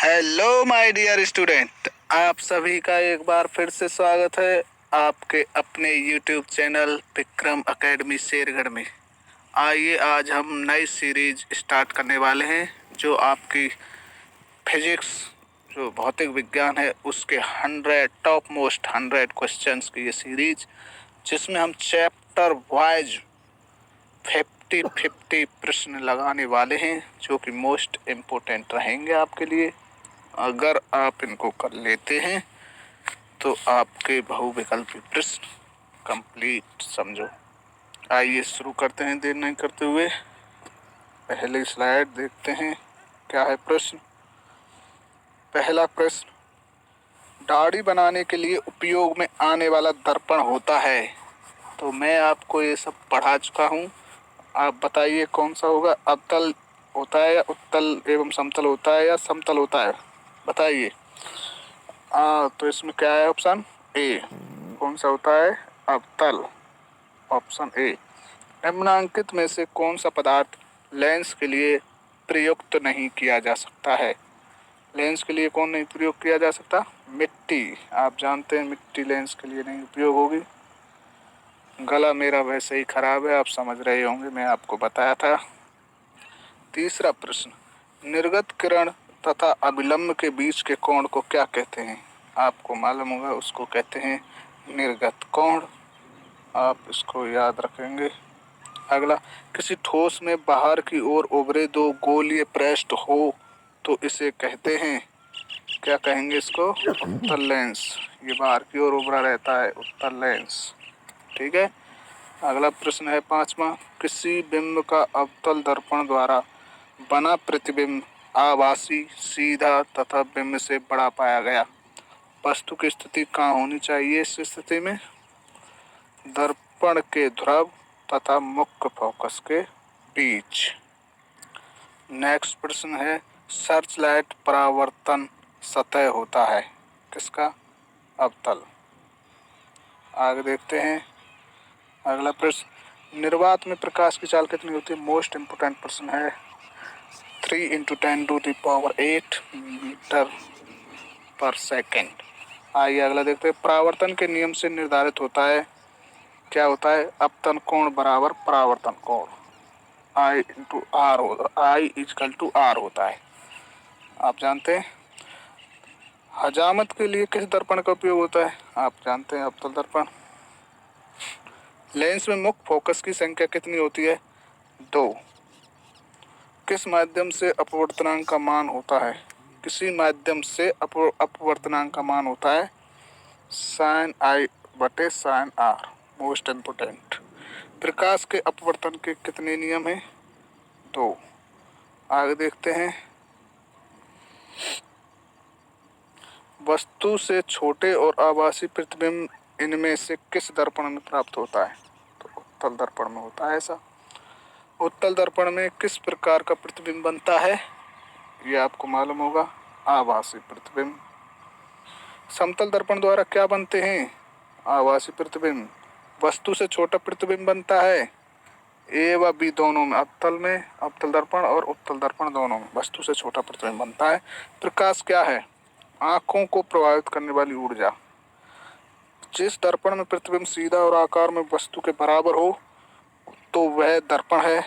Hello my dear student, आप सभी का एक बार फिर से स्वागत है आपके अपने YouTube channel Vikram academy Shergarh में। आइए आज हम नई सीरीज स्टार्ट करने वाले हैं जो आपकी फिजिक्स जो भौतिक विज्ञान है उसके 100 टॉप मोस्ट 100 क्वेश्चंस की ये सीरीज, जिसमें हम चैप्टर वाइज 50-50 प्रश्न लगाने वाले हैं जो कि मोस्ट इम्पोर्टेंट रहेंगे आपके लिए। अगर आप इनको कर लेते हैं तो आपके बहुविकल्पी प्रश्न कंप्लीट समझो। आइए शुरू करते हैं देर नहीं करते हुए। पहली स्लाइड देखते हैं क्या है प्रश्न। पहला प्रश्न, दाढ़ी बनाने के लिए उपयोग में आने वाला दर्पण होता है। तो मैं आपको ये सब पढ़ा चुका हूँ, आप बताइए कौन सा होगा। अवतल होता है या उत्तल एवं समतल होता है या समतल होता है, बताइए। तो इसमें क्या है ऑप्शन ए, कौन सा होता है, अवतल, ऑप्शन ए। निम्नलिखित में से कौन सा पदार्थ लेंस के लिए प्रयुक्त नहीं किया जा सकता है। लेंस के लिए कौन नहीं प्रयोग किया जा सकता, मिट्टी। आप जानते हैं मिट्टी लेंस के लिए नहीं उपयोग होगी। गला मेरा वैसे ही खराब है, आप समझ रहे होंगे, मैं आपको बताया था। तीसरा प्रश्न, निर्गत किरण तथा अभिलंब के बीच के कोण को क्या कहते हैं। आपको मालूम होगा, उसको कहते हैं निर्गत कोण, आप इसको याद रखेंगे। अगला, किसी ठोस में बाहर की ओर उभरे दो गोलीय पृष्ठ हो तो इसे कहते हैं, क्या कहेंगे इसको, उत्तल लेंस। ये बाहर की ओर उभरा रहता है, उत्तल लेंस, ठीक है। अगला प्रश्न है पांचवा, किसी बिंब का अवतल दर्पण द्वारा बना प्रतिबिंब आभासी, सीधा तथा बिंब से बड़ा पाया गया। वस्तु की स्थिति कहाँ होनी चाहिए इस स्थिति में, दर्पण के ध्रुव तथा मुख्य फोकस के बीच। नेक्स्ट प्रश्न है, सर्च लाइट परावर्तन सतह होता है किसका, अवतल। आगे देखते हैं अगला प्रश्न, निर्वात में प्रकाश की चाल कितनी होती है। मोस्ट इम्पोर्टेंट प्रश्न है। 3 × 10⁸ मीटर पर सेकेंड। आइए अगला देखते हैं, परावर्तन के नियम से निर्धारित होता है, क्या होता है, अपतन कोण बराबर परावर्तन कोण, I × R होता, I = R होता है, आप जानते हैं। हजामत के लिए किस दर्पण का उपयोग होता है, आप जानते हैं, अवतल दर्पण। लेंस में मुख्य फोकस की संख्या कितनी होती है, 2। किस माध्यम से अपवर्तनांक का मान होता है, किसी माध्यम से अपवर्तनांक का मान होता है sin I/sin R, most important. प्रकाश के अपवर्तन के कितने नियम हैं, 2। आगे देखते हैं, वस्तु से छोटे और आभासी प्रतिबिंब इनमें से किस दर्पण में प्राप्त होता है, तो उत्तल दर्पण में होता है ऐसा। उत्तल दर्पण में किस प्रकार का प्रतिबिंब बनता है, ये आपको मालूम होगा, आभासी प्रतिबिंब। समतल दर्पण द्वारा क्या बनते हैं, आभासी प्रतिबिंब। वस्तु से छोटा प्रतिबिंब बनता है ए व बी दोनों में, अवतल दर्पण और उत्तल दर्पण दोनों में वस्तु से छोटा प्रतिबिंब बनता है। प्रकाश क्या है, आंखों को प्रभावित करने वाली ऊर्जा। जिस दर्पण में प्रतिबिंब सीधा और आकार में वस्तु के बराबर हो तो वह दर्पण है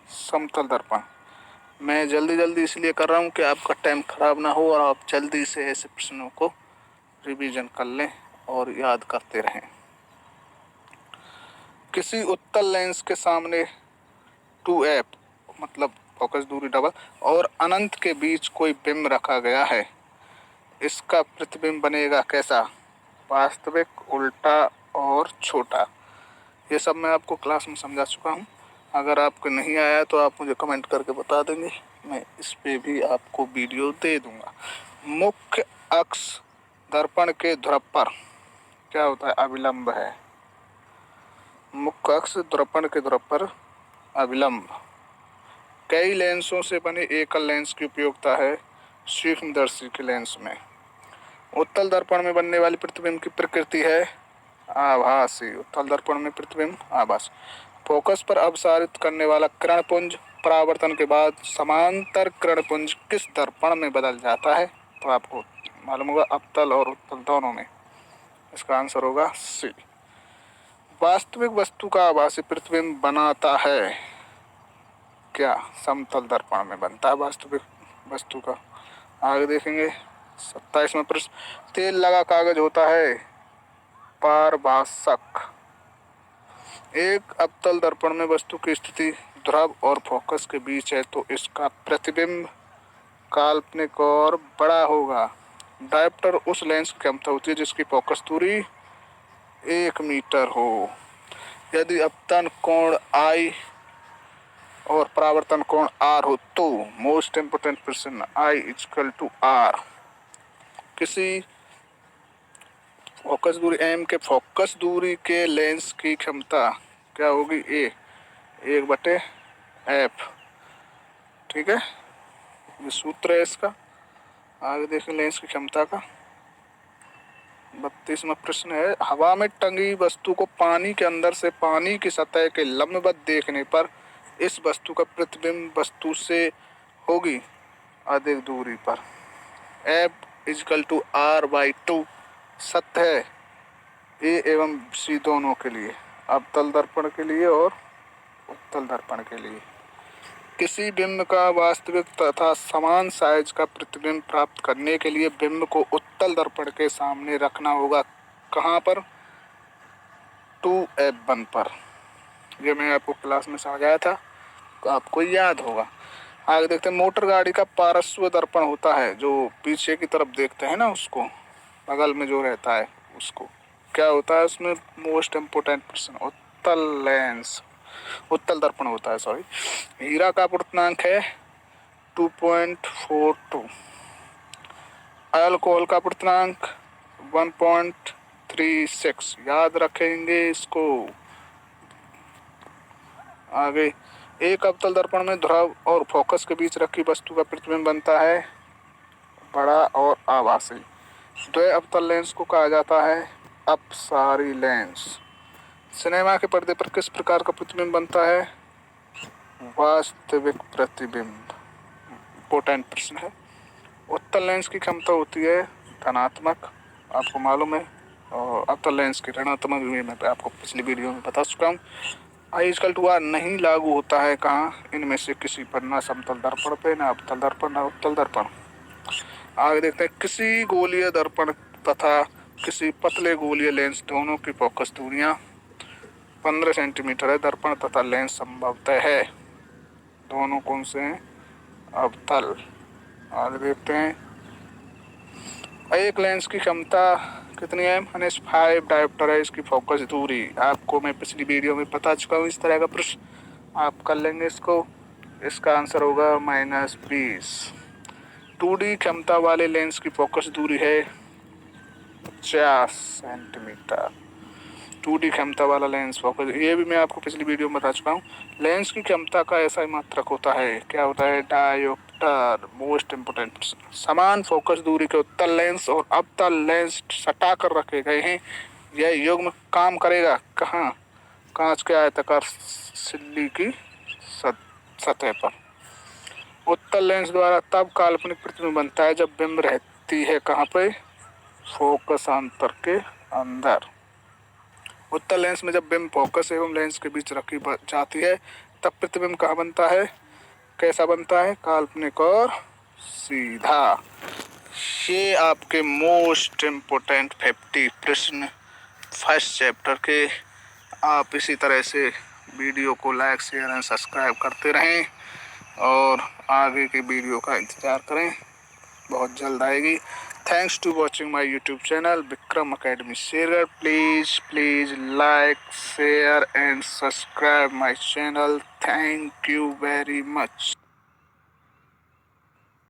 समतल दर्पण। मैं जल्दी इसलिए कर रहा हूँ कि आपका टाइम खराब ना हो और आप जल्दी से ऐसे प्रश्नों को रिवीजन कर लें और याद करते रहें। किसी उत्तल लेंस के सामने 2f मतलब फोकस दूरी डबल और अनंत के बीच कोई बिंब रखा गया है, इसका प्रतिबिंब बनेगा कैसा, वास्तविक, उल्टा और छोटा। ये सब मैं आपको क्लास में समझा चुका हूँ। अगर आपको नहीं आया तो आप मुझे कमेंट करके बता देंगे, मैं इस पे भी आपको वीडियो दे दूंगा। मुख्य अक्ष दर्पण के ध्रुव पर क्या होता है, अभिलंब है। मुख्य अक्ष दर्पण के ध्रुव पर अभिलंब। कई लेंसों से बने एकल लेंस की उपयोगिता है सूक्ष्मदर्शी के लेंस में। उत्तल दर्पण में बनने वाली प्रतिबिंब की प्रकृति है आभासी। उत्तल दर्पण में प्रतिबिंब आभासी। फोकस पर अपसारित करने वाला किरणपुंज परावर्तन के बाद समांतर किरणपुंज किस दर्पण में बदल जाता है, तो आपको मालूम होगा अवतल और उत्तल दोनों में। इसका आंसर होगा सी। वास्तविक वस्तु का आभासी प्रतिबिंब बनाता है क्या? समतल दर्पण में बनता है वास्तविक वस्तु का। आगे देखेंगे 27वां प्रश्न। तेल लगा कागज होता है पारभाषक। एक अवतल दर्पण में वस्तु की स्थिति ध्रुव और फोकस के बीच है तो इसका प्रतिबिंब काल्पनिक और बड़ा होगा। डायोप्टर उस लेंस की क्षमता होती है जिसकी फोकस दूरी 1 मीटर हो। यदि अपतन कोण I और परावर्तन कोण R हो तो मोस्ट इम्पोर्टेंट प्रश्न I इक्वल टू R। किसी फोकस दूरी M के फोकस दूरी के लेंस की क्षमता क्या होगी? A 1/F। ठीक है, ये सूत्र है इसका। आगे देखें लेंस की क्षमता का। 32वां प्रश्न है। हवा में टंगी वस्तु को पानी के अंदर से पानी की सतह के लंबवत देखने पर इस वस्तु का प्रतिबिंब वस्तु से होगी अधिक दूरी पर। F इक्वल टू R/2 सत्य है A एवं C दोनों के लिए, अवतल दर्पण के लिए और उत्तल दर्पण के लिए। किसी बिंब का वास्तविक तथा समान साइज का प्रतिबिंब प्राप्त करने के लिए बिंब को उत्तल दर्पण के सामने रखना होगा। कहाँ पर? 2F1 पर। ये मैं आपको क्लास में समझाया था तो आपको याद होगा। आगे देखते हैं। मोटर गाड़ी का पार्श्व दर्पण होता है जो पीछे की तरफ देखते हैं ना, उसको बगल में जो रहता है उसको क्या होता है? उसमें मोस्ट इम्पोर्टेंट प्रश्न उत्तल दर्पण होता है। सॉरी। हीरा का अपवर्तनांक है 2.42। अल्कोहल का अपवर्तनांक 1.36। याद रखेंगे इसको। आगे एक अवतल दर्पण में ध्रुव और फोकस के बीच रखी वस्तु का प्रतिबिंब बनता है बड़ा और आभासी। द्वय अवतल लेंस को कहा जाता है अपसारी लेंस। सिनेमा के पर्दे पर किस प्रकार का प्रतिबिंब बनता है? वास्तविक प्रतिबिंब। इम्पोर्टेंट प्रश्न है। उत्तल लेंस की क्षमता होती है धनात्मक, आपको मालूम है, और अवतल लेंस की ऋणात्मक भी मैं आपको पिछली वीडियो में बता चुका हूँ। I इक्वल टू R नहीं लागू होता है कहाँ? इनमें से किसी पर, ना समतल दर्पण पे, ना अवतल दर्पण, ना उत्तल दर्पण। आगे देखते हैं। किसी गोलीय दर्पण तथा किसी पतले गोलीय लेंस दोनों की फोकस दूरियां 15 सेंटीमीटर है। दर्पण तथा लेंस संभवतः है दोनों कौन से हैं? अवतल। आगे देखते हैं। एक लेंस की क्षमता कितनी है? -5 डायोप्टर है। इसकी फोकस दूरी आपको मैं पिछली वीडियो में बता चुका हूँ। इस तरह का प्रश्न आप कर लेंगे इसको। इसका आंसर होगा -20। 2D क्षमता वाले लेंस की फोकस दूरी है 50 सेंटीमीटर। 2D क्षमता वाला लेंस फोकस, ये भी मैं आपको पिछली वीडियो में बता चुका हूँ। लेंस की क्षमता का ऐसा मात्रक होता है, क्या होता है? डायोप्टर। Most important. समान फोकस दूरी के उत्तल लेंस और अवतल लेंस सटा कर रखे गए हैं। यह युग्म काम करेगा कहाँ? कांच के आयताकार सिल्ली की सतह पर। उत्तल लेंस द्वारा तब काल्पनिक प्रतिबिंब बनता है जब बिंब रहती है कहाँ पे? फोकस अंतर के अंदर। उत्तल लेंस में जब बिंब फोकस एवं लेंस के बीच रखी जाती है तब प्रतिबिंब कहाँ बनता है? कैसा बनता है? काल्पनिक और सीधा। ये आपके मोस्ट इम्पोर्टेंट 50 प्रश्न फर्स्ट चैप्टर के। आप इसी तरह से वीडियो को लाइक, शेयर एंड सब्सक्राइब करते रहें और आगे के वीडियो का इंतज़ार करें, बहुत जल्द आएगी। Thanks to watching my YouTube channel Vikram Academy Serial. Please like, share and subscribe my channel. Thank you very much.